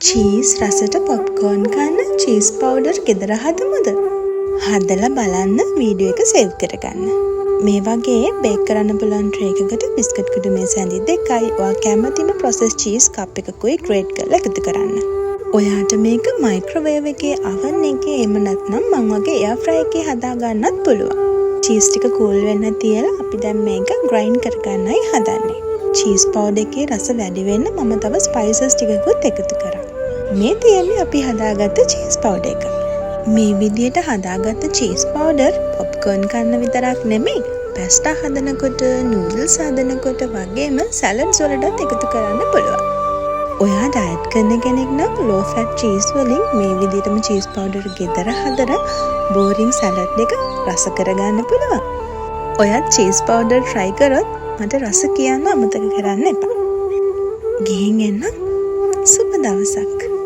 Cheese රසට popcorn කන්න cheese powder ගෙදර හදමුද? හදලා බලන්න වීඩියෝ එක සේව් කරගන්න. මේ වගේ බේක් කරන්න පුළුවන් ට්‍රේ එකකට බිස්කට් කුඩු මේස ඇඳි 2යි ඔයා කැමතිම ප්‍රොසෙස් චීස් කප් එකකුයි ග්‍රේට් කරලා එකතු කරන්න. ඔයාට මේක මයික්‍රෝවේව් එකේ oven එකේ එහෙම නැත්නම් මං වගේ එයාර් ෆ්‍රයි එකේ හදා ගන්නත් පුළුවන්. චීස් ටික කූල් වෙන්න තියලා අපි දැන් මේක ග්‍රයින්ඩ් කරගන්නයි හදන්නේ. චීස් පවුඩර් එකේ රස වැඩි වෙන්න මම තව ස්පයිසස් ටිකකුත් එකතු කරා. මේ තියෙන්නේ අපි හදාගත්ත චීස් පවුඩර් එක. මේ විදියට හදාගත්ත චීස් පවුඩර් පොප්කෝන් කන්න විතරක් නෙමෙයි, පැස්ටා හදනකොට, නූඩල්ස් හදනකොට වගේම සැලඩ්ස් වලටත් එකතු කරන්න පුළුවන්. ඔයා ඩයට් කරන කෙනෙක් නම් ලෝ ෆැට් චීස් වලින් මේ විදියටම චීස් පවුඩර් ගෙදර හදලා බෝරින් සැලඩ් එක රස කරගන්න පුළුවන්. ඔයත් චීස් පවුඩර් try කරොත් මට රස කියන්න අමතක කරන්න එපා. ගිහින් එන්න. සුබ දවසක්.